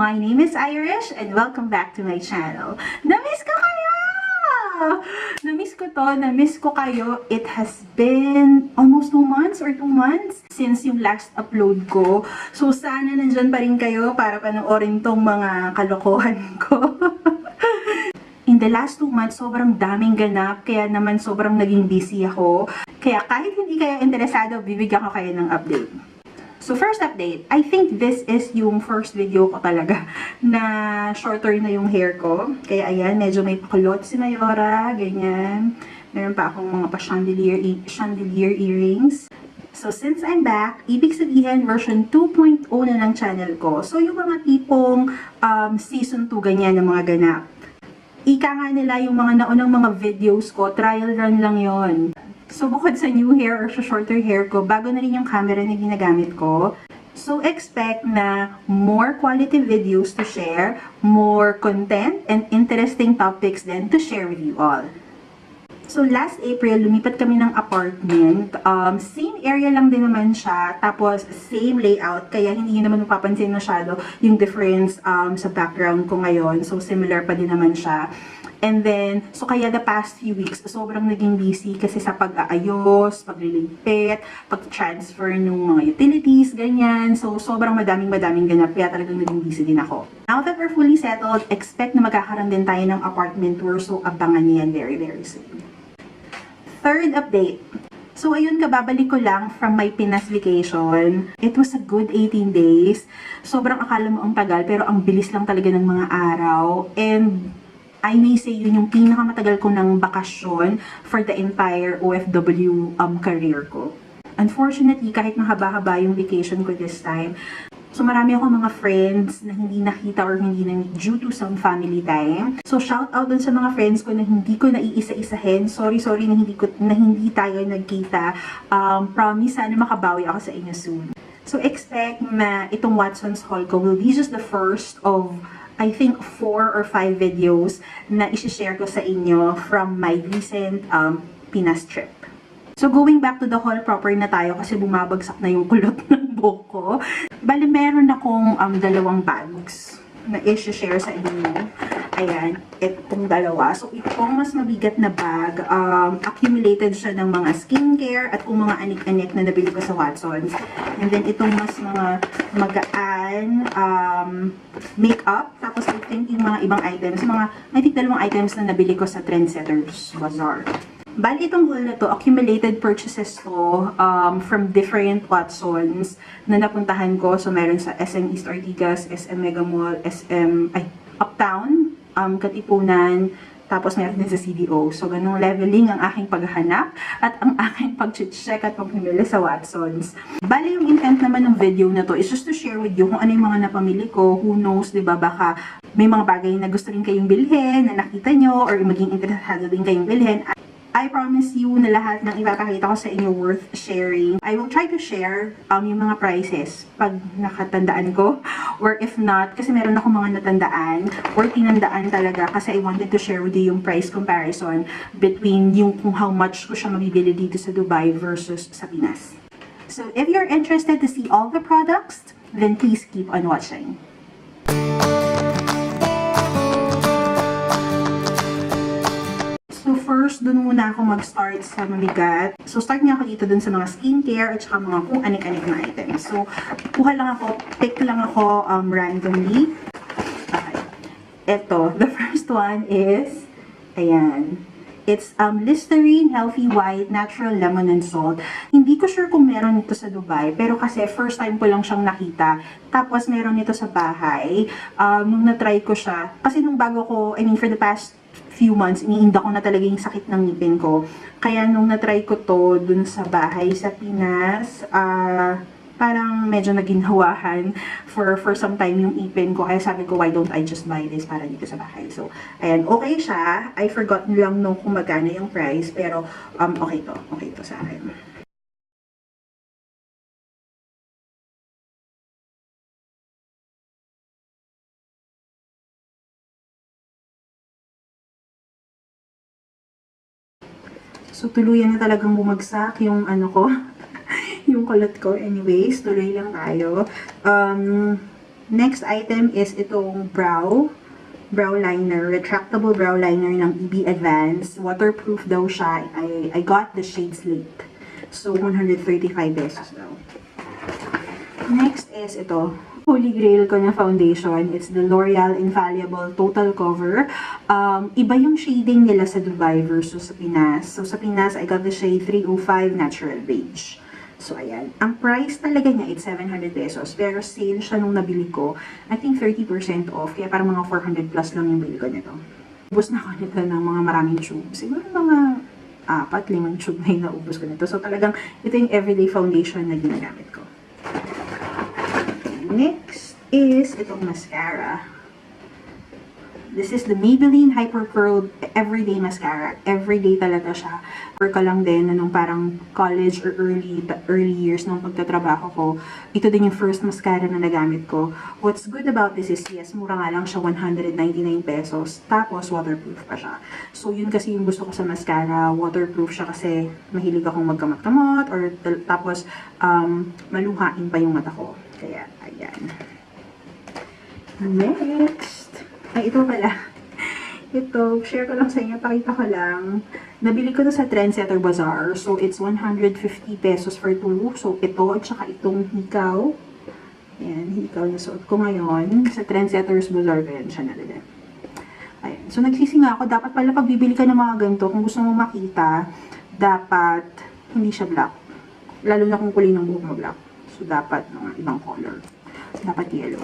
My name is Irish and welcome back to my channel. Namiss ko kayo! Namiss ko to, namiss ko kayo. It has been almost 2 months or 2 months since yung last upload ko. So sana nandyan pa rin kayo para panoorin tong mga kalokohan ko. In the last 2 months, sobrang daming ganap, kaya naman sobrang naging busy ako. Kaya kahit hindi kayo interesado, bibigyan ko kayo ng update. So first update, I think this is yung first video ko talaga na shorter na yung hair ko. Kaya ayan, medyo may pakulot si Mayora, ganyan. Meron pa akong mga chandelier earrings. So since I'm back, ibig sabihin version 2.0 na ng channel ko. So yung mga tipong season 2 ganyan ng mga ganap. Ika nga nila yung mga naunang mga videos ko, trial run lang yon. So, bukod sa new hair or sa shorter hair ko, bago na rin yung camera na ginagamit ko. So, expect na more quality videos to share, more content, and interesting topics then to share with you all. So, last April, lumipat kami ng apartment. Same area lang din naman siya, tapos same layout, kaya hindi nyo naman mapapansin masyado yung difference sa background ko ngayon. So, similar pa din naman siya. And then, so kaya the past few weeks, sobrang naging busy kasi sa pag-aayos, pagliligpit, pag-transfer ng mga utilities, ganyan. So, sobrang madaming ganap, kaya talagang naging busy din ako. Now that we're fully settled, expect na magkakaroon din tayo ng apartment tour, so abangan niyo yan very, very soon. Third update. So, ayun, kababalik ko lang from my Pinas vacation. It was a good 18 days. Sobrang akala mo ang tagal, pero ang bilis lang talaga ng mga araw. And I may say yun yung pinakamatagal ko ng bakasyon for the entire OFW career ko. Unfortunately, kahit mahaba-haba yung vacation ko this time, so marami ako mga friends na hindi nakita or hindi na due to some family time. So shout out dun sa mga friends ko na hindi ko naiisa-isahin. Sorry na hindi tayo nagkita. Promise sana makabawi ako sa inyo soon. So expect na itong Watson's haul ko will be just the first of I think 4 or 5 videos na isi-share ko sa inyo from my recent Pinas trip. So going back to the haul proper na tayo kasi bumabagsak na yung kulot ng buhok ko. Bali meron akong 2 bags na isi-share sa inyo. Ayan, itong dalawa. So itong mas mabigat na bag, accumulated siya ng mga skincare at kung mga anik-anik na nabili ko sa Watson's. And then itong mas mga magaan makeup. Tapos I think yung mga ibang items, I think 2 items na nabili ko sa Trendsetters Bazaar. Bali itong haul na to, accumulated purchases to from different Watson's na napuntahan ko. So meron sa SM East Ortigas, SM Mega Mall, Uptown, Katipunan, tapos meron din sa CDO. So, ganung leveling ang aking paghahanap at ang aking pag-check at pagpimili sa Watson's. Bali, yung intent naman ng video na to is just to share with you kung ano yung mga napamili ko. Who knows, diba, baka may mga bagay na gusto rin kayong bilhin, na nakita nyo, or maging interesado din kayong bilhin. I promise you na lahat ng ipapakita ko sa inyo worth sharing. I will try to share yung mga prices pag nakatandaan ko. Or if not, kasi meron ako mga natandaan or tinandaan talaga kasi I wanted to share with you yung price comparison between yung kung how much ko siya mabibili dito sa Dubai versus sa Pinas. So if you're interested to see all the products, then please keep on watching. So first, dun muna ako mag-start sa mabigat. So start niya ako dito dun sa mga skincare at saka mga kung anik-anik na items. So pick lang ako randomly. Okay. Ito, the first one is, ayan. It's Listerine Healthy White Natural Lemon and Salt. Hindi ko sure kung meron ito sa Dubai, pero kasi first time ko lang siyang nakita. Tapos meron ito sa bahay. Nung na-try ko siya, kasi nung bago ko, for the past few months, iniinda ko na talaga yung sakit ng ngipin ko. Kaya nung na-try ko to dun sa bahay sa Pinas, parang medyo naginhawahan for some time yung ipin ko. Kaya sabi ko, why don't I just buy this para dito sa bahay? So, ayan, okay siya. I forgot lang nung kung magkano yung price, pero okay to sa akin. So, tuluyan na talagang bumagsak yung ano ko, yung kulot ko. Anyways, tuloy lang tayo. Next item is itong brow liner, retractable brow liner ng EB Advance. Waterproof daw siya. I got the shade Slate. So, 135 pesos daw. Next is ito. Holy grail ko na foundation. It's the L'Oreal Infallible Total Cover. Iba yung shading nila sa Dubai versus sa Pinas. So, sa Pinas, I got the shade 305 Natural Beige. So, ayan. Ang price talaga niya, it's 700 pesos. Pero sale siya nung nabili ko. I think 30% off. Kaya parang mga 400 plus lang yung bili ko nito. Ubus na ko nito ng mga maraming tube. Siguro mga 4-5 tube na yung naubos ko nito. So, talagang ito yung everyday foundation na ginagamit ko. Next is itong mascara. This is the Maybelline Hyper Curled Everyday Mascara. Everyday talaga siya. Or ka lang din, nung parang college or early years nung pagtatrabaho ko. Ito din yung first mascara na nagamit ko. What's good about this is, yes, mura nga lang siya, 199 pesos. Tapos, waterproof pa siya. So, yun kasi yung gusto ko sa mascara. Waterproof siya kasi mahilig akong magkamot-kamot. Or tapos, maluhain pa yung mata ko. Kaya, ayan. Next. Ay, ito pala. Ito, share ko lang sa inyo. Pakita ko lang. Nabili ko to sa Trendsetters Bazaar. So, it's 150 pesos for two. So, ito at saka itong hikaw. Ayan, hikaw na suot ko ngayon. Sa Trendsetters Bazaar. Ayan, siya nalala. Ayan. So, nagsisinga ako. Dapat pala pag bibili ka ng mga ganito, kung gusto mo makita, dapat hindi siya black. Lalo na kung kulay ng buhok mo black. So, dapat mga ibang color. Dapat yellow.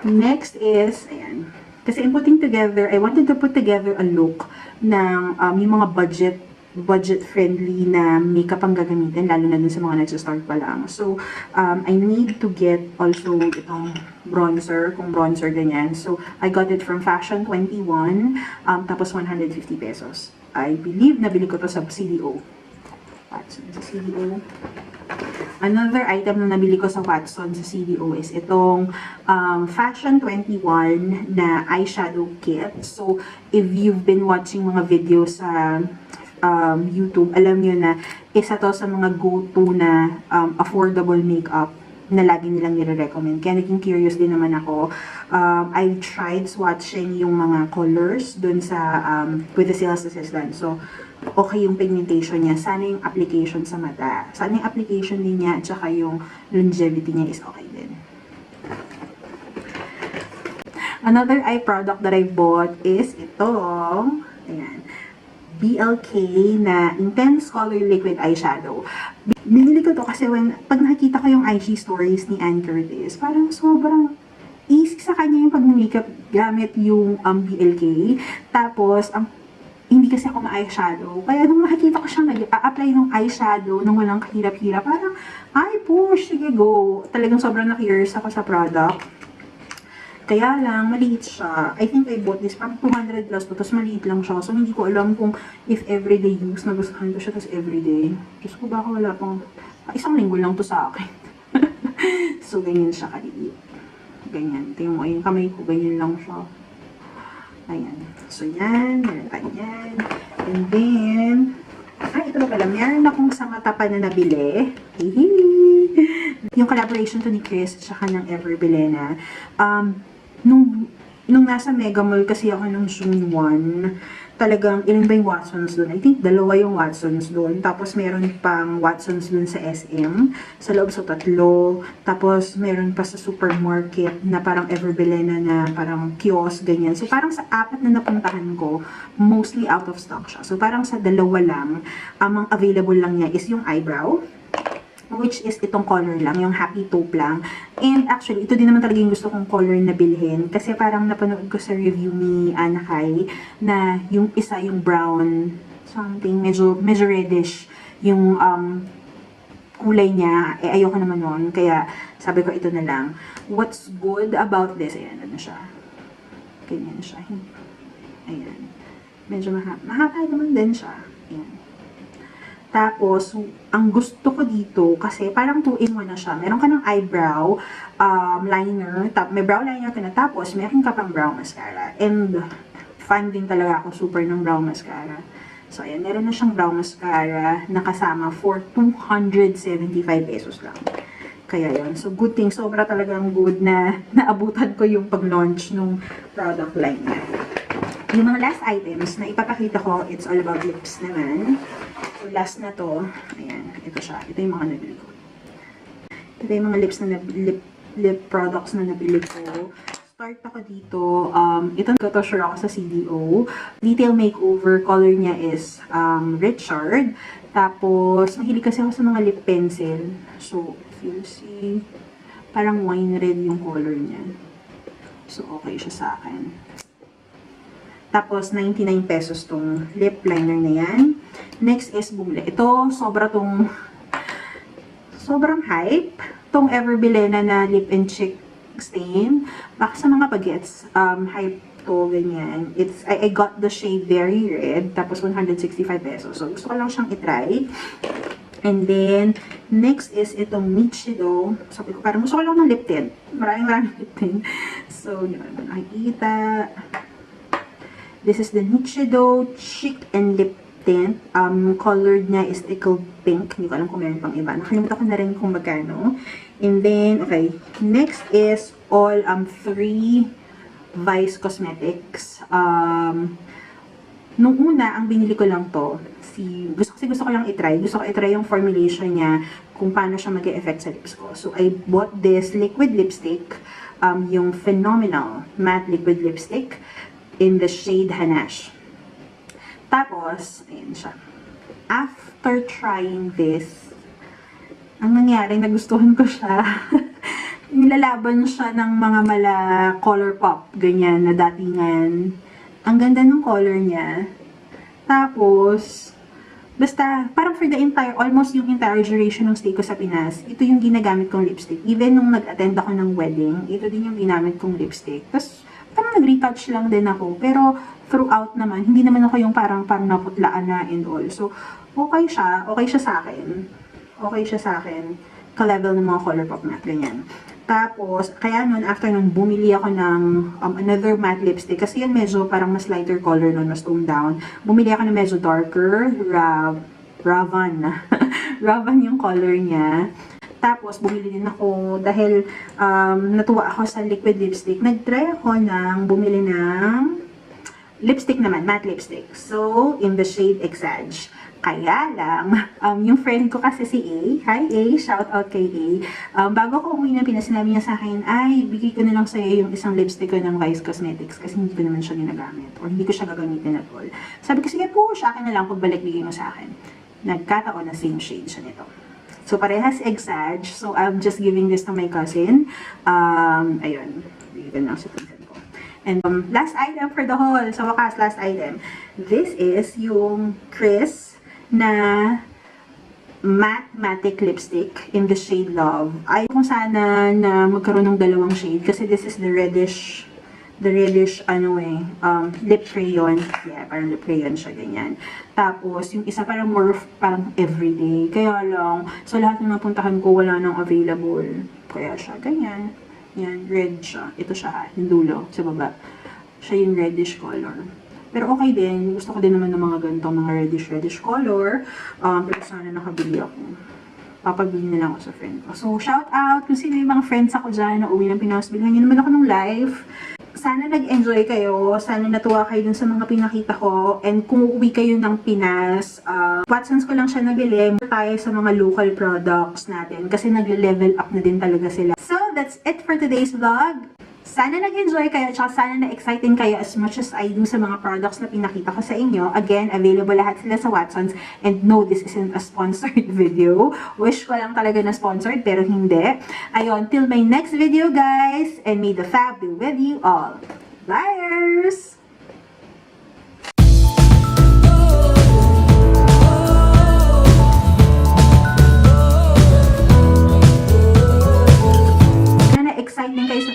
Next is, ayan. Kasi in putting together, I wanted to put together a look ng yung mga budget-friendly na makeup ang gagamitin, lalo na dun sa mga nagsa-start pa lang. So, I need to get also itong bronzer, kung bronzer ganyan. So, I got it from Fashion 21, tapos 150 pesos. I believe nabili ko to sa CDO. Watson sa CDO. Another item na nabili ko sa Watson sa CDO is itong Fashion 21 na eyeshadow kit. So, if you've been watching mga videos sa YouTube, alam nyo na isa to sa mga go-to na affordable makeup na lagi nilang nire-recommend. Kaya naging curious din naman ako. I tried swatching yung mga colors dun sa with the sales assistant. So, okay yung pigmentation niya. Sana yung application sa mata. Sana yung application din niya at saka yung longevity niya is okay din. Another eye product that I bought is itong, ayan, BLK na Intense Color Liquid Eyeshadow. Binili ko to kasi pag nakikita ko yung IG stories ni Ann Curtis, parang sobrang easy sa kanya yung pag-makeup gamit yung BLK. Tapos, hindi kasi ako ma-eyeshadow. Kaya nung nakikita ko siyang nag-a-apply ng eyeshadow nung walang kahirap-hirap, parang, ay push, sige go. Talagang sobrang na-curious ako sa product. Kaya lang, maliit siya. I think I bought this, parang 200 plus to, tapos maliit lang siya. So, hindi ko alam kung if everyday use, nagustuhan ko siya, tapos everyday. Diyos ko, baka wala pang, isang linggo lang to sa akin. So, ganyan siya kaliit. Ganyan. Tingnan mo, yung kamay ko, ganyan lang siya. Ayan. So, yan. Meron pa yan. And then, ito na pala. Meron akong sa mata pa na nabili. Yung collaboration to ni Chris at saka ng Ever Belena. Nung nasa Mega Mall kasi ako nung June 1, talagang ilan ba yung Watsons doon? I think 2 yung Watsons doon. Tapos meron pang Watsons doon sa SM. Sa loob sa 3. Tapos meron pa sa supermarket na parang Ever Belena na parang kiosk, ganyan. So parang sa 4 na napuntahan ko, mostly out of stock siya. So parang sa 2 lang, ang available lang niya is yung eyebrow, which is itong color lang, yung Happy Taupe lang. And actually, ito din naman talaga yung gusto kong color na bilhin. Kasi parang napanood ko sa review ni Anna Kai na yung isa, yung brown, something, medyo reddish yung kulay niya. Eh, ayoko naman nun. Kaya sabi ko, ito na lang. What's good about this? Ayan, ano siya. Ganyan siya. Ayan. Medyo mahaba naman din siya. Ayan. Tapos, ang gusto ko dito, kasi parang 2-in-1 na siya. Meron ka ng eyebrow liner, may brow liner ka na, tapos meron ka pang brow mascara. And, fan din talaga ako super ng brow mascara. So, ayan, meron na siyang brow mascara na kasama for 275 pesos lang. Kaya yun. So, good thing. Sobra talagang good na naabutan ko yung pag-launch ng product line niya. Yung mga last items na ipapakita ko, it's all about lips naman. So, last na to. Ayan. Ito siya. Ito yung mga nabili ko. Ito yung mga lip products na nabili ko. Start ako dito. Ito sure ako sa CDO. Detail makeover. Color niya is Richard. Tapos, mahilig kasi ako sa mga lip pencil. So, if you see, parang wine red yung color niya. So, okay siya sa akin. Tapos, 99 pesos tong lip liner na yan. Next is bumili. Ito, sobrang hype. Tong Everbilena na lip and cheek stain. Baka sa mga bagets, hype to, ganyan. I got the shade very red. Tapos, 165 pesos. So, gusto ko lang siyang itry. And then, next is itong Nichido. Sabi ko, parang gusto ko lang ng lip tint. Maraming lip tint. So, yun. Nakikita. This is the Nichido Cheek and Lip Tint. Colored niya is tickled pink. Hindi ko alam kung meron pang iba. Nakalimutan ko na rin kung magkano. And then, okay. Next is all 3 Vice Cosmetics. Nung una, ang binili ko lang to. Gusto ko lang itry. Gusto ko itry yung formulation niya kung paano siya mag-e-effect sa lips ko. So, I bought this liquid lipstick. Yung Phenomenal Matte Liquid Lipstick in the shade Hanache. Tapos, ayan siya. After trying this, ang nangyari, nagustuhan ko siya. Nilalaban siya ng mga mala color pop, ganyan, na datingan. Ang ganda ng color niya. Tapos, basta, parang for the almost yung entire duration ng stay ko sa Pinas, ito yung ginagamit kong lipstick. Even nung nag-attend ako ng wedding, ito din yung ginamit kong lipstick. Tapos, parang nag-retouch lang din ako. Pero, throughout naman, hindi naman ako yung parang naputlaan na and all. So, okay siya. Okay siya sa akin. Okay siya sa akin. Ka-level ng mga color pop matte, ganyan. Tapos, kaya nun, after nun, bumili ako ng another matte lipstick. Kasi yan medyo parang mas lighter color nun, mas toned down. Bumili ako ng medyo darker, Ravan. Ravan yung color niya. Tapos, bumili din ako dahil natuwa ako sa liquid lipstick. Nag-try ako ng bumili ng lipstick naman, matte lipstick. So, in the shade Exage. Kaya lang, yung friend ko kasi si A, hi A, shout out kay A, bago ko umuwi ng Pinas, sinabi niya sa akin, ay, bigay ko na lang sa'yo yung isang lipstick ko ng Vice Cosmetics kasi hindi ko naman siya ginagamit or hindi ko siya gagamitin at all. Sabi ko, sige po, sa akin na lang, pagbalik bigay mo sa akin. Nagkataon na same shade siya nito. So, parehas Exage. So, I'm just giving this to my cousin. Ayun, bigay ko na lang sa pinsan ko. And last item for the haul. Sa wakas, last item. This is yung Chris na matte lipstick in the shade Love. Ayaw ko sana na magkaroon ng dalawang shade kasi this is the reddish lip crayon. Yeah, parang lip crayon siya, ganyan. Tapos, yung isa parang more parang everyday. Kaya lang, sa lahat ng napuntahan ko, wala nang available. Kaya siya, ganyan. Yan, red siya. Ito siya, yung dulo, sa baba. Siya yung reddish color. Pero okay din. Gusto ko din naman ng mga ganito, mga reddish color. Pero sana nakabili ako. Papabili na lang ako sa friend ko. So, shout out kung sino yung mga friends ako dyan na uwi ng Pinas. Bilhan nyo naman ako ng live. Sana nag-enjoy kayo. Sana natuwa kayo dun sa mga pinakita ko. And kung uuwi kayo ng Pinas, Watsons ko lang siya nabili. Tayo sa mga local products natin. Kasi nagle-level up na din talaga sila. So, that's it for today's vlog. Sana nag-enjoy kayo at sana na-exciting kayo as much as I do sa mga products na pinakita ko sa inyo. Again, available lahat sila sa Watsons. And no, this isn't a sponsored video. Wish ko lang talaga na sponsored, pero hindi. Ayun, till my next video, guys. And may the fab be with you all. Bye! Exciting kayo sa